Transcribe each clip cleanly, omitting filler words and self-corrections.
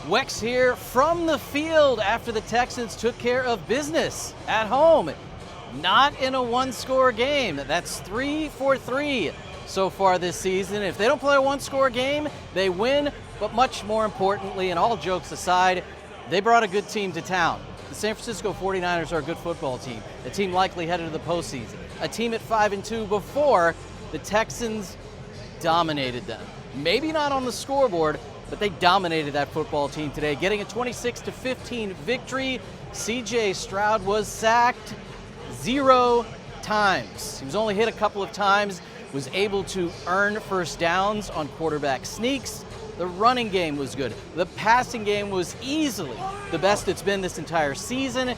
Wex here from the field after the Texans took care of business at home. Not in a one-score game. That's 3 for 3 so far this season. If they don't play a one-score game, they win. But much more importantly, and all jokes aside, they brought a good team to town. The San Francisco 49ers are a good football team. A team likely headed to the postseason. A team at 5-2 before the Texans dominated them. Maybe not on the scoreboard, but they dominated that football team today, getting a 26-15 victory. CJ Stroud was sacked 0 times. He was only hit a couple of times, was able to earn first downs on quarterback sneaks. The running game was good. The passing game was easily the best it's been this entire season.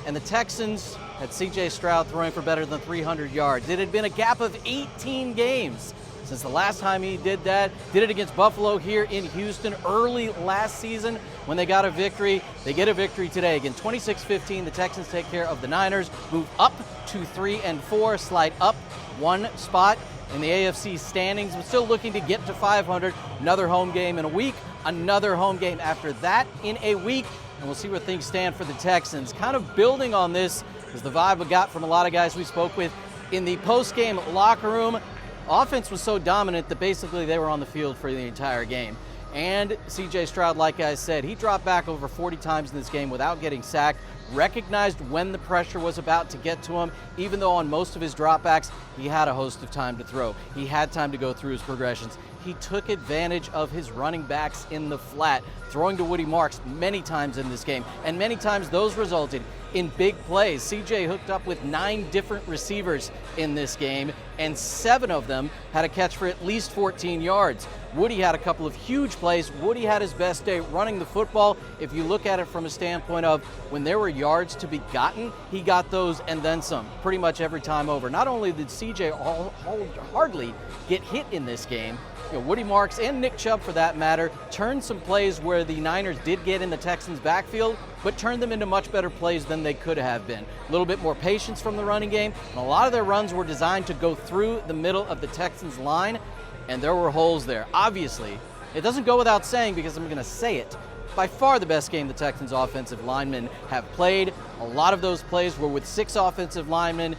And the Texans had CJ Stroud throwing for better than 300 yards. It had been a gap of 18 games since the last time he did that. Did it against Buffalo here in Houston early last season when they got a victory. They get a victory today. Again, 26-15, the Texans take care of the Niners, move up to 3-4, slide up one spot in the AFC standings, but still looking to get to 500. Another home game in a week, another home game after that in a week, and we'll see where things stand for the Texans. Kind of building on this is the vibe we got from a lot of guys we spoke with in the post-game locker room. Offense was so dominant that basically they were on the field for the entire game. And CJ Stroud, like I said, he dropped back over 40 times in this game without getting sacked, recognized when the pressure was about to get to him, even though on most of his dropbacks, he had a host of time to throw. He had time to go through his progressions. He took advantage of his running backs in the flat, throwing to Woody Marks many times in this game, and many times those resulted in big plays. CJ hooked up with 9 different receivers in this game, and 7 of them had a catch for at least 14 yards. Woody had a couple of huge plays. Woody had his best day running the football. If you look at it from a standpoint of when there were yards to be gotten, he got those and then some pretty much every time over. Not only did CJ hardly get hit in this game, Woody Marks and Nick Chubb, for that matter, turned some plays where the Niners did get in the Texans' backfield, but turned them into much better plays than they could have been. A little bit more patience from the running game, and a lot of their runs were designed to go through the middle of the Texans' line, and there were holes there. Obviously, it doesn't go without saying because I'm going to say it. By far the best game the Texans' offensive linemen have played. A lot of those plays were with 6 offensive linemen.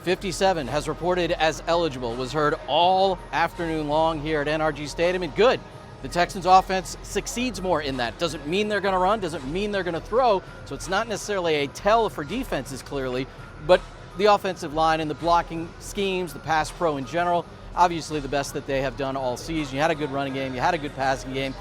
57 has reported as eligible, was heard all afternoon long here at NRG Stadium, and good. The Texans offense succeeds more in that. Doesn't mean they're going to run, doesn't mean they're going to throw, so it's not necessarily a tell for defenses clearly, but the offensive line and the blocking schemes, the pass pro in general, obviously the best that they have done all season. You had a good running game, you had a good passing game,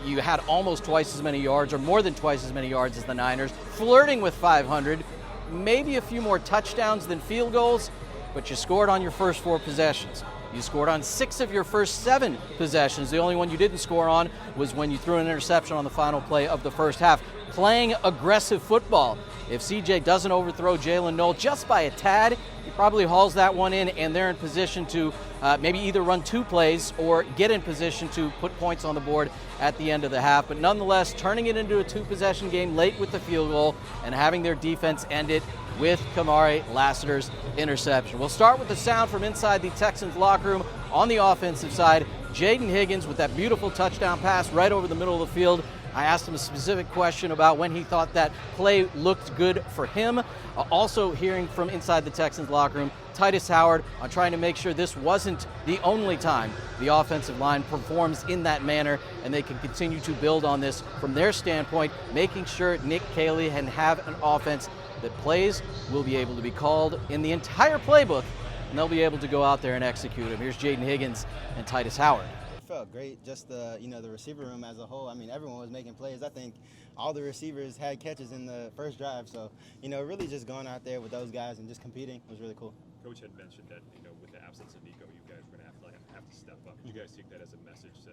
you had almost twice as many yards, or more than twice as many yards as the Niners, flirting with 500, maybe a few more touchdowns than field goals, but you scored on your first 4 possessions. You scored on 6 of your first 7 possessions. The only one you didn't score on was when you threw an interception on the final play of the first half. Playing aggressive football. If CJ doesn't overthrow Jalen Noel just by a tad, he probably hauls that one in, and they're in position to maybe either run 2 plays or get in position to put points on the board at the end of the half. But nonetheless, turning it into a 2-possession game late with the field goal and having their defense end it with Kamari Lassiter's interception. We'll start with the sound from inside the Texans locker room on the offensive side. Jayden Higgins with that beautiful touchdown pass right over the middle of the field. I asked him a specific question about when he thought that play looked good for him. Also hearing from inside the Texans locker room, Tytus Howard on trying to make sure this wasn't the only time the offensive line performs in that manner, and they can continue to build on this from their standpoint, making sure Nick Caley can have an offense that plays will be able to be called in the entire playbook, and they'll be able to go out there and execute them. Here's Jayden Higgins and Tytus Howard. Felt great, just the receiver room as a whole. I mean, everyone was making plays. I think all the receivers had catches in the first drive, so really just going out there with those guys and just competing was really cool. Coach had mentioned that with the absence of Nico, you guys were going to have to step up. Did you guys take that as a message to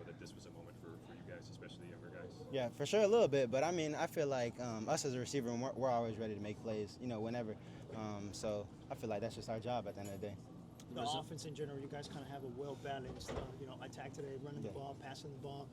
that this was a moment for you guys, especially younger guys? Yeah, for sure, a little bit, but I mean, I feel like us as a receiver room, we're always ready to make plays, whenever. So I feel like that's just our job at the end of the day. The offense in general, you guys kind of have a well-balanced, attack today, running the ball, passing the ball.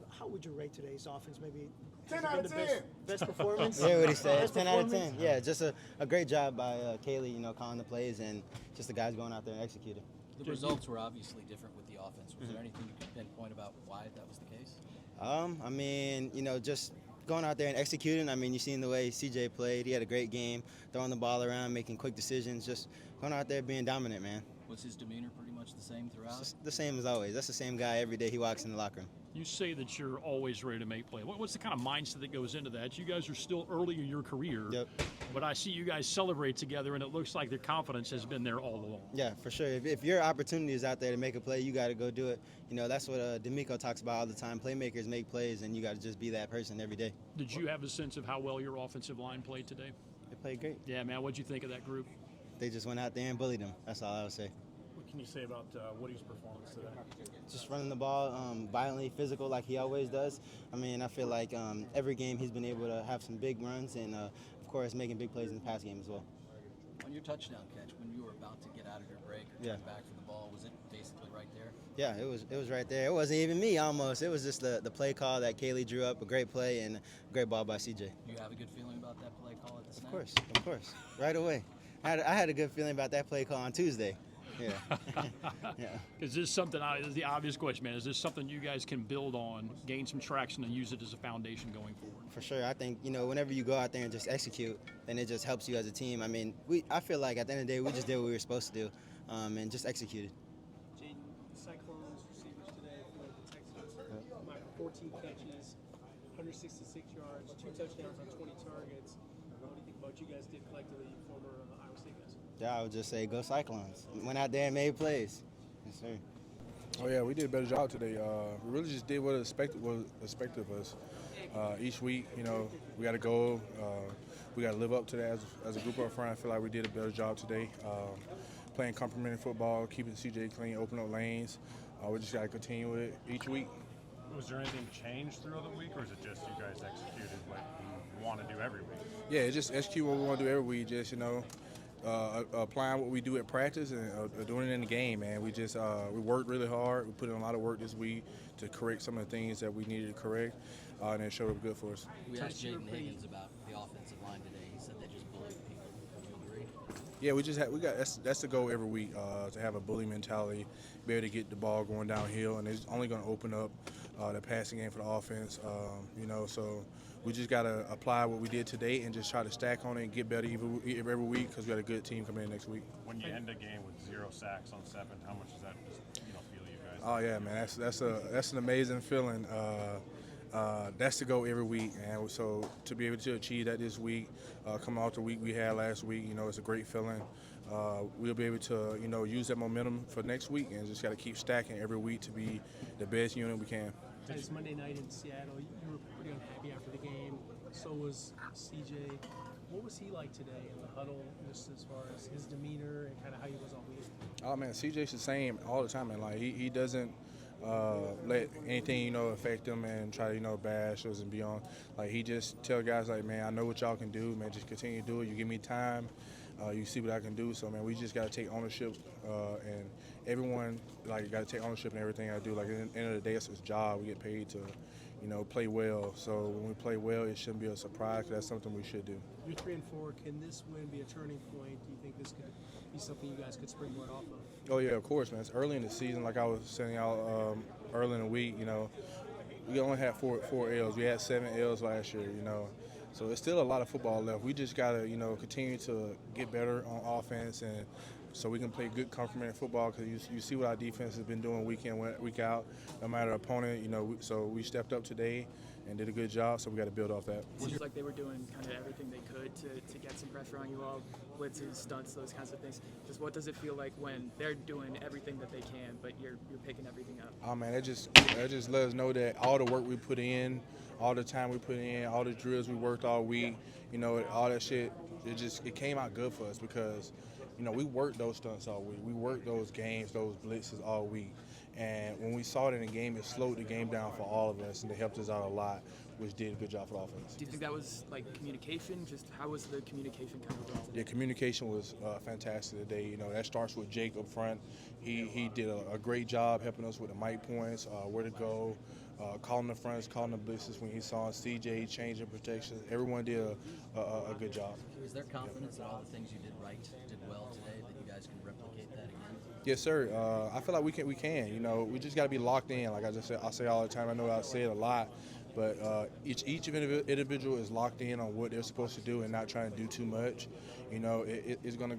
How would you rate today's offense? Maybe 10 out of 10. Best performance? Yeah, what he said. 10 out of 10. Yeah, just a great job by Caley, calling the plays and just the guys going out there and executing. The results were obviously different with the offense. Was there anything you could pinpoint about why that was the case? I mean, just going out there and executing. I mean, you've seen the way CJ played. He had a great game, throwing the ball around, making quick decisions, just going out there being dominant, man. Was his demeanor pretty much the same throughout? It's the same as always. That's the same guy every day he walks in the locker room. You say that you're always ready to make play. What's the kind of mindset that goes into that? You guys are still early in your career, Yep. but I see you guys celebrate together, and it looks like their confidence has been there all along. Yeah, for sure. If your opportunity is out there to make a play, you got to go do it. That's what D'Amico talks about all the time. Playmakers make plays, and you got to just be that person every day. Did you have a sense of how well your offensive line played today? They played great. Yeah, man. What'd you think of that group? They just went out there and bullied them. That's all I would say. What can you say about Woody's performance today? Just running the ball violently, physical, like he always does. I mean, I feel like every game he's been able to have some big runs and, of course, making big plays in the pass game as well. On your touchdown catch, when you were about to get out of your break or turn back for the ball, was it basically right there? Yeah, it was right there. It wasn't even me almost. It was just the play call that Kaylee drew up, a great play and a great ball by CJ. Do you have a good feeling about that play call at the snap? Of course, right away. I had a good feeling about that play call on Tuesday. Yeah. Yeah. Is this something, this is the obvious question, man, is this something you guys can build on, gain some traction, and use it as a foundation going forward? For sure. I think, whenever you go out there and just execute, then it just helps you as a team. I mean, I feel like at the end of the day, we just did what we were supposed to do and just executed. Jayden, Cyclones receivers today for the Texans. 14 catches, 166 yards, 2 touchdowns on 20 targets. What do you think about what you guys did collectively, former Iowa State guys? Yeah, I would just say go Cyclones. Went out there and made plays. Yes, sir. Oh yeah, we did a better job today. We really just did what was expected of us. Each week, we got to go. We got to live up to that as a group up front. I feel like we did a better job today. Playing complementary football, keeping CJ clean, opening up lanes. We just got to continue with it each week. Was there anything changed throughout the week, or is it just you guys executed what you want to do every week? Yeah, just execute what we want to do every week. Just applying what we do at practice and doing it in the game, man. We worked really hard. We put in a lot of work this week to correct some of the things that we needed to correct, and it showed up good for us. We asked Jayden Higgins about the offensive line today. He said they just bullied people. Would you agree? Yeah, that's the goal every week, to have a bully mentality, be able to get the ball going downhill, and it's only going to open up the passing game for the offense. So we just got to apply what we did today and just try to stack on it and get better every week because we got a good team coming in next week. When you end a game with 0 sacks on 7, how much does that just feel you guys? Oh yeah, man, that's an amazing feeling. That's the goal every week, and so to be able to achieve that this week, coming off the week we had last week, it's a great feeling. We'll be able to, use that momentum for next week, and just got to keep stacking every week to be the best unit we can. It's Monday night in Seattle. You were pretty unhappy after the game. So was CJ. What was he like today in the huddle, just as far as his demeanor and kind of how he was all week? Oh man, CJ's the same all the time, man. Like he doesn't let anything affect him and try to bash us and beyond. Like he just tell guys like, man, I know what y'all can do, man. Just continue to do it. You give me time. You see what I can do. So man, we just got to take ownership, and everyone got to take ownership in everything I do. Like at the end of the day, it's his job. We get paid to, play well. So when we play well, it shouldn't be a surprise. That's something we should do. You're 3-4. Can this win be a turning point? Do you think this could be something you guys could springboard off of? Oh yeah, of course, man. It's early in the season. Like I was saying out early in the week, we only had four L's. We had 7 L's last year, So it's still a lot of football left. We just got to, continue to get better on offense, and so we can play good complementary football because you see what our defense has been doing week in, week out, no matter the opponent. So we stepped up today and did a good job, so we got to build off that. It seems like they were doing kind of everything they could to get some pressure on you all, blitzes, stunts, those kinds of things. Just what does it feel like when they're doing everything that they can, but you're picking everything up? Oh man, that just let us know that all the work we put in, all the time we put in, all the drills we worked all week, all that shit, it came out good for us because, we worked those stunts all week. We worked those games, those blitzes all week. And when we saw it in the game, it slowed the game down for all of us, and it helped us out a lot, which did a good job for the offense. Do you think that was like communication? Just how was the communication kind of involved? Yeah, communication was fantastic today. That starts with Jake up front. He did a great job helping us with the mic points, where to go, calling the fronts, calling the blitzes when he saw CJ changing protection. Everyone did a good job. Is there confidence that all the things you did right, did well today, that you guys can replicate that again? Yes, sir. I feel like we can. You know, we just got to be locked in. Like I just said, I say all the time. I know I say it a lot, but each individual is locked in on what they're supposed to do and not trying to do too much. You know, it's gonna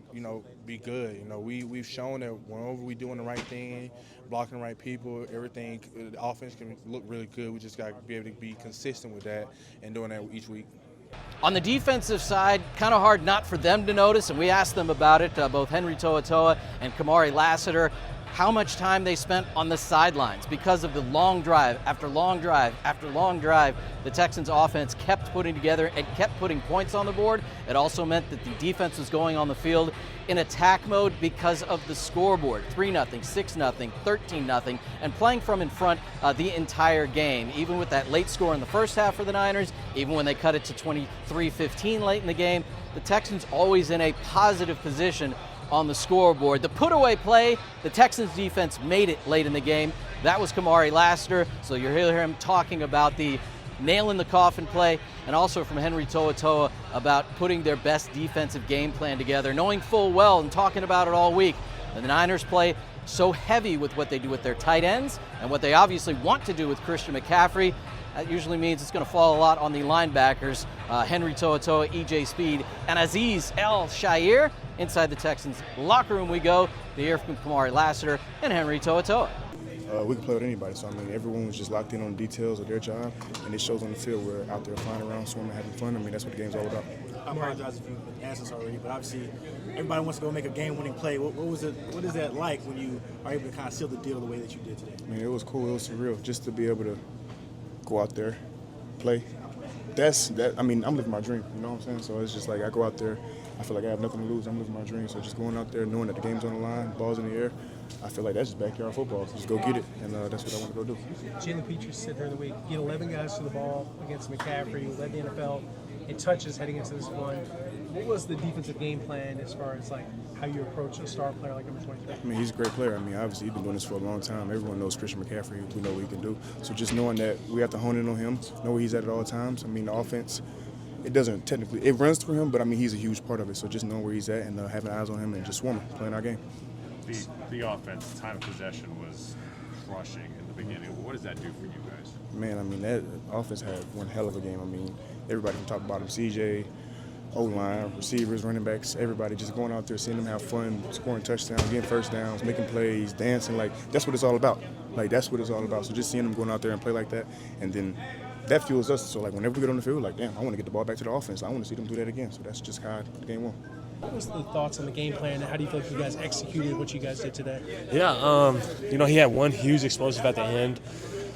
be good. You know, we've shown that whenever we doing the right thing, blocking the right people, everything, the offense can look really good. We just got to be able to be consistent with that and doing that each week. On the defensive side, kind of hard not for them to notice, and we asked them about it, both Henry To'oTo'o and Kamari Lassiter, how much time they spent on the sidelines because of the long drive after long drive after long drive the Texans offense kept putting together and kept putting points on the board. It also meant that the defense was going on the field in attack mode because of the scoreboard, 3-0, 6-0, 13-0, and playing from in front the entire game. Even with that late score in the first half for the Niners, even when they cut it to 23-15 late in the game, the Texans always in a positive position on the scoreboard. The put-away play, the Texans defense made it late in the game. That was Kamari Lassiter, so you'll hear him talking about the nail in the coffin play, and also from Henry To'oTo'o about putting their best defensive game plan together, knowing full well and talking about it all week. And the Niners play so heavy with what they do with their tight ends and what they obviously want to do with Christian McCaffrey. That usually means it's going to fall a lot on the linebackers, Henry To'oTo'o, EJ Speed, and Azeez El-Shaair. Inside the Texans locker room we go to hear from Kamari Lassiter and Henry To'oTo'o. We can play with anybody, so I mean, everyone was just locked in on the details of their job, and it shows on the field. We're out there flying around, swimming, having fun. I mean, that's what the game's all about. I apologize if you've asked us already, but obviously everybody wants to go make a game-winning play. What is that like when you are able to kind of seal the deal the way that you did today? I mean, it was cool. It was surreal just to be able to go out there, play. I mean, I'm living my dream, you know what I'm saying? So it's just like I go out there, I feel like I have nothing to lose. I'm living my dream. So just going out there, knowing that the game's on the line, ball's in the air, I feel like that's just backyard football. So just go get it, and that's what I want to go do. Jalen Petrie said during the week, you had 11 guys to the ball against McCaffrey, led the NFL in touches heading into this one. What was the defensive game plan as far as like how you approach a star player like number 23? I mean, he's a great player. I mean, obviously he's been doing this for a long time. Everyone knows Christian McCaffrey. We know what he can do. So just knowing that we have to hone in on him, know where he's at all times. I mean, the offense, it doesn't technically, it runs through him, but I mean, he's a huge part of it. So just knowing where he's at and having eyes on him and just swarming, playing our game. The offense, time of possession was crushing in the beginning. What does that do for you guys? Man, I mean, that offense had one hell of a game. I mean, everybody from top to bottom, CJ, O-line, receivers, running backs, everybody just going out there, seeing them have fun, scoring touchdowns, getting first downs, making plays, dancing. Like, that's what it's all about. Like, that's what it's all about. So just seeing them going out there and play like that, and then that fuels us. So, like, whenever we get on the field, like, damn, I want to get the ball back to the offense. I want to see them do that again. So that's just how the game went. What was the thoughts on the game plan? How do you feel like you guys executed what you guys did today? Yeah, he had one huge explosive at the end,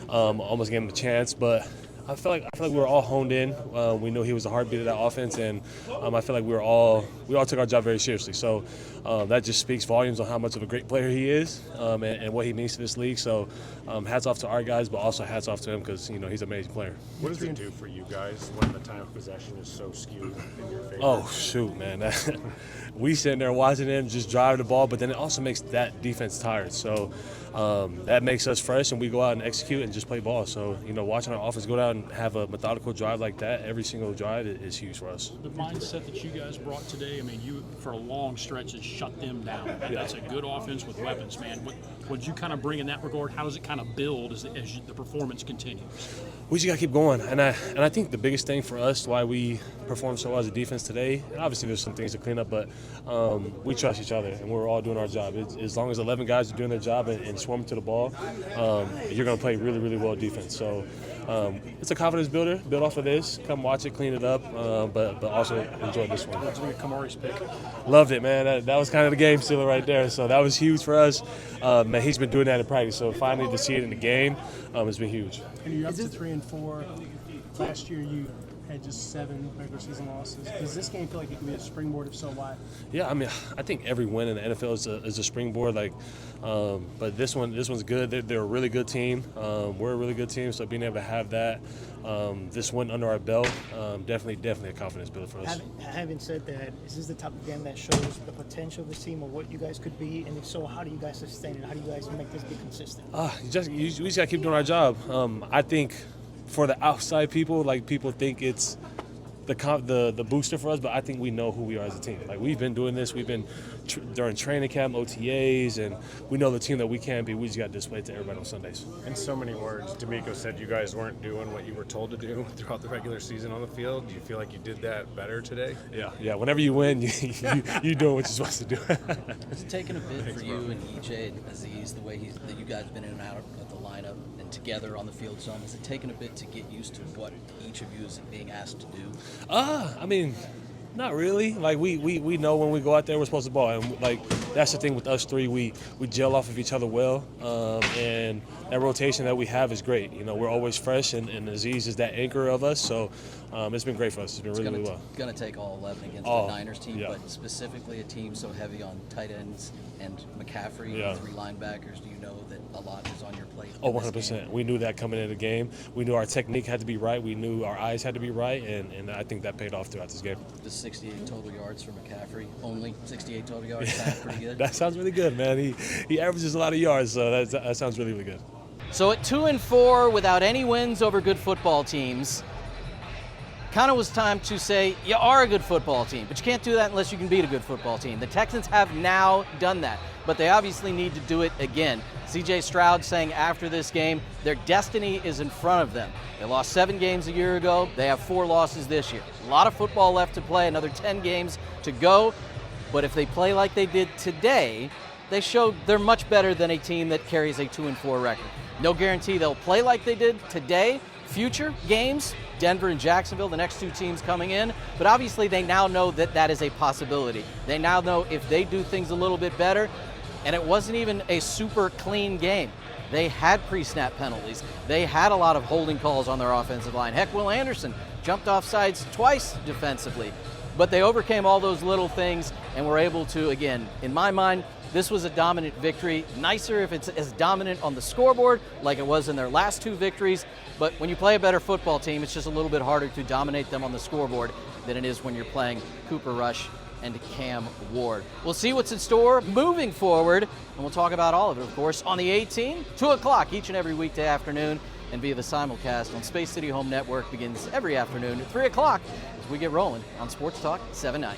almost gave him a chance, but I feel like we were all honed in. We knew he was the heartbeat of that offense, and I feel like we all took our job very seriously. So that just speaks volumes on how much of a great player he is and what he means to this league. So hats off to our guys, but also hats off to him because he's an amazing player. What does it do for you guys when the time of possession is so skewed in your favor? Oh shoot, man! We sitting there watching him just drive the ball, but then it also makes that defense tired. So that makes us fresh, and we go out and execute and just play ball. So watching our offense go down and have a methodical drive like that every single drive is huge for us. The mindset that you guys brought today, I mean, you for a long stretch has shut them down. And that's a good offense with weapons, man. What did you kind of bring in that regard? How does it kind of build as the performance continues? We just got to keep going. And I think the biggest thing for us, why we performed so well as a defense today, and obviously there's some things to clean up, but we trust each other, and we're all doing our job. As long as 11 guys are doing their job and swarming to the ball, you're going to play really, really well defense. So it's a confidence builder. Build off of this. Come watch it, clean it up, but also enjoy this one. Let's look at Kamari's pick. Loved it, man. That was kind of the game stealer right there. So that was huge for us. Man, he's been doing that in practice. So finally to see it in the game has been huge. And you're up to 3-4. Last year you had just 7 regular season losses. Does this game feel like it could be a springboard? If so, why? Yeah, I mean, I think every win in the NFL is a springboard. But this one's good. They're a really good team. We're a really good team. So being able to have that, this win under our belt, definitely a confidence builder for us. Having said that, is this the type of game that shows the potential of this team or what you guys could be? And if so, how do you guys sustain it? How do you guys make this be consistent? We just got to keep doing our job. I think for the outside people, people think it's the booster for us, but I think we know who we are as a team. Like, we've been doing this. We've been during training camp, OTAs, and we know the team that we can be. We just got to display it to everybody on Sundays. In so many words, D'Amico said you guys weren't doing what you were told to do throughout the regular season on the field. Do you feel like you did that better today? Yeah. Whenever you win, you doing what you're supposed to do. It's taken a bit for you and EJ and Aziz, the way that you guys have been in and out of the lineup and together on the field some. Has it taken a bit to get used to what each of you is being asked to do? I mean, not really. Like, we know when we go out there we're supposed to ball, and like that's the thing with us three. We gel off of each other well, and that rotation that we have is great. You know, we're always fresh, and Aziz is that anchor of us. So it's been great for us. It's been really well. It's going to take all 11 against the Niners team, but specifically a team so heavy on tight ends and McCaffrey, 3 linebackers. Do you know that a lot is on your plate? 100%. We knew that coming into the game. We knew our technique had to be right. We knew our eyes had to be right, and I think that paid off throughout this game. The 68 total yards for McCaffrey, only 68 total yards, sounds pretty good. That sounds really good, man. He averages a lot of yards, so that sounds really, really good. So at 2-4, without any wins over good football teams, kind of was time to say you are a good football team, but you can't do that unless you can beat a good football team. The Texans have now done that, but they obviously need to do it again. C.J. Stroud saying after this game, their destiny is in front of them. They lost 7 games a year ago. They have 4 losses this year. A lot of football left to play, another 10 games to go. But if they play like they did today, they showed they're much better than a team that carries a 2-4 record. No guarantee they'll play like they did today. Future games, Denver and Jacksonville, the next 2 teams coming in. But obviously they now know that that is a possibility. They now know if they do things a little bit better, and it wasn't even a super clean game. They had pre-snap penalties. They had a lot of holding calls on their offensive line. Heck, Will Anderson jumped off sides twice defensively. But they overcame all those little things and were able to, again, in my mind, this was a dominant victory. Nicer if it's as dominant on the scoreboard like it was in their last 2 victories. But when you play a better football team, it's just a little bit harder to dominate them on the scoreboard than it is when you're playing Cooper Rush and Cam Ward. We'll see what's in store moving forward, and we'll talk about all of it, of course, on the 18th, 2 o'clock each and every weekday afternoon, and via the simulcast on Space City Home Network begins every afternoon at 3 o'clock as we get rolling on Sports Talk 790.